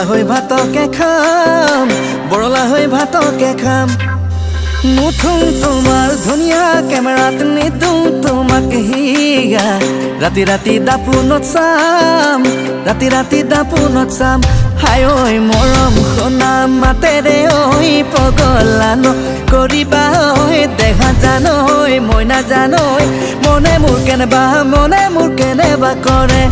হৈ ভাতকে খাম বৰলা হৈ ভাতকে খাম নুঠুং তোমাৰ ধুনীয়া কেমেৰাত নিদুং তোমাক হিগা ৰাতি ৰাতি দাপোনত চাম ৰাতি ৰাতি দাপোনত চাম হাই ঐ মৰম সোনা মাতেৰে ঐ পগলানো কৰিবা ঐ দেখা জানো ঐ মই নাজানো মনে মোৰ কেনেবা কৰে